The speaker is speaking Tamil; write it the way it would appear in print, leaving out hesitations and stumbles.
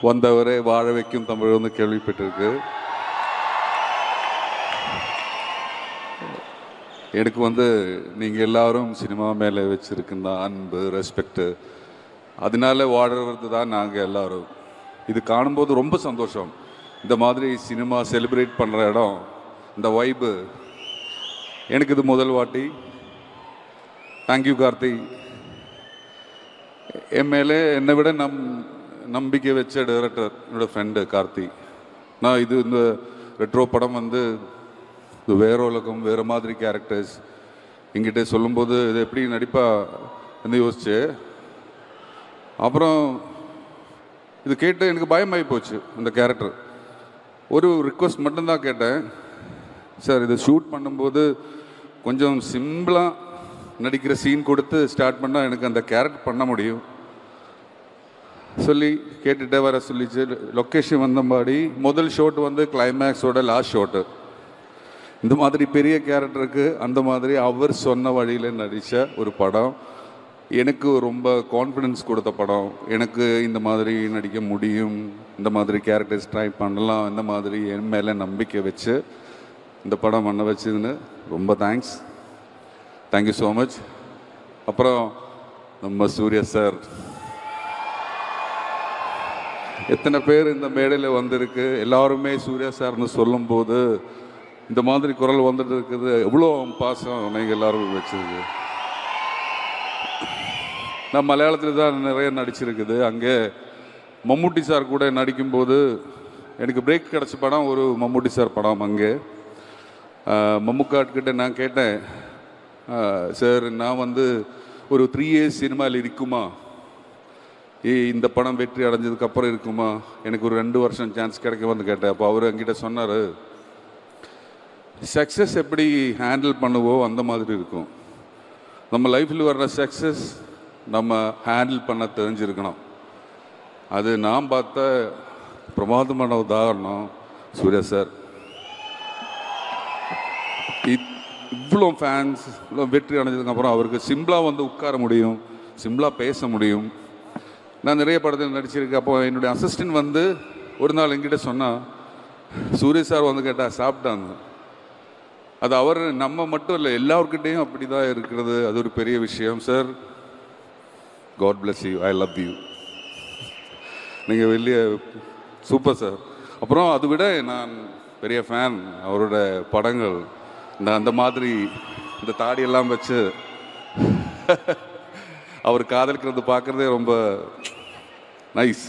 வந்தவரை வாழ வைக்கும் தமிழ் வந்து கேள்விப்பட்டிருக்கு. எனக்கு வந்து நீங்கள் எல்லாரும் சினிமா மேலே வச்சுருக்கின்ற அன்பு, ரெஸ்பெக்டு, அதனால வாழறது தான் நாங்கள் எல்லோரும். இது காணும்போது ரொம்ப சந்தோஷம். இந்த மாதிரி சினிமா செலிப்ரேட் பண்ணுற இடம், இந்த வைப்பு எனக்கு இது முதல் வாட்டி. தேங்க்யூ கார்த்தி. என் மேலே என்னை விட நம்பிக்கை வச்ச டைரக்டர் என்னோட ஃப்ரெண்டு கார்த்தி. நான் இந்த ரெட்ரோ படம் வந்து இது வேற உலகம், வேறு மாதிரி கேரக்டர்ஸ் எங்கிட்ட சொல்லும்போது இது எப்படி நடிப்பா வந்து யோசிச்சு, அப்புறம் இது கேட்டு எனக்கு பயமாகி போச்சு. அந்த கேரக்டர் ஒரு ரிக்வஸ்ட் மட்டும்தான் கேட்டேன், சார் இதை ஷூட் பண்ணும்போது கொஞ்சம் சிம்பிளாக நடிக்கிற சீன் கொடுத்து ஸ்டார்ட் பண்ணால் எனக்கு அந்த கேரக்டர் பண்ண முடியும் சொல்லி கேட்டுகிட்டே வர சொல்லிச்சு. லொக்கேஷன் வந்தபாடி முதல் ஷாட் வந்து கிளைமேக்ஸோட லாஸ்ட் ஷாட்டு. இந்த மாதிரி பெரிய கேரக்டருக்கு அந்த மாதிரி அவர் சொன்ன வழியில் நடித்த ஒரு படம். எனக்கு ரொம்ப கான்ஃபிடென்ஸ் கொடுத்த படம். எனக்கு இந்த மாதிரி நடிக்க முடியும், இந்த மாதிரி கேரக்டர்ஸ் ட்ரை பண்ணலாம், இந்த மாதிரி என் மேலே நம்பிக்கை வச்சு இந்த படம் பண்ண வச்சதுன்னு ரொம்ப தேங்க்ஸ். Thank you so much. அப்புறம் நம்ம சூர்யா சார், எத்தனை பேர் இந்த மேடையில் வந்திருக்கு, எல்லாருமே சூர்யா சார்னு சொல்லும்போது இந்த மாதிரி குரல் வந்துட்டு இருக்குது. எவ்வளோ பாசம் நீங்கள் எல்லோரும் வச்சுருக்கு. நான் மலையாளத்தில் தான் நிறைய நடிச்சிருக்குது. அங்கே மம்முட்டி சார் கூட நடிக்கும்போது எனக்கு பிரேக் கிடச்ச படம் ஒரு மம்முட்டி சார் படம். அங்கே மம்முக்காட்கிட்ட நான் கேட்டேன், சார் நான் வந்து ஒரு 3 years சினிமாவில் இருக்குமா, இந்த படம் வெற்றி அடைஞ்சதுக்கப்புறம் இருக்குமா, எனக்கு ஒரு 2 வருஷம் சான்ஸ் கிடைக்குமான்னு கேட்டேன். அப்போ அவர் என்கிட்ட சொன்னார், சக்ஸஸ் எப்படி ஹேண்டில் பண்ணுவோம் அந்த மாதிரி இருக்கும். நம்ம லைஃப்பில் வர்ற சக்ஸஸ் நம்ம ஹேண்டில் பண்ண தெரிஞ்சிருக்கணும். அது நான் பார்த்த பிரமாதமான உதாரணம் சூர்யா சார். இவ்வளோ ஃபேன்ஸ், இவ்வளோ வெற்றி அடைஞ்சதுக்கப்புறம் அவருக்கு சிம்பிளாக வந்து உட்கார முடியும், சிம்பிளாக பேச முடியும். நான் நிறைய படத்தில் நடிச்சிருக்கேன். அப்போ என்னுடைய அசிஸ்டன்ட் வந்து ஒரு நாள் என்கிட்ட சொன்னால், சூர்யா சார் வந்து கேட்டால் சாப்பிட்டாங்க. அது அவர் நம்ம மட்டும் இல்லை, எல்லாருக்கிட்டேயும் அப்படி தான் இருக்கிறது. அது ஒரு பெரிய விஷயம். Sir, God bless you, I love you. நீங்கள் வெளியே சூப்பர் சார். அப்புறம் அதை விட நான் பெரிய ஃபேன் அவரோட படங்கள். அந்த மாதிரி இந்த தாடியெல்லாம் வச்சு அவர் காதலிக்கிறது பார்க்குறதே ரொம்ப நைஸ்.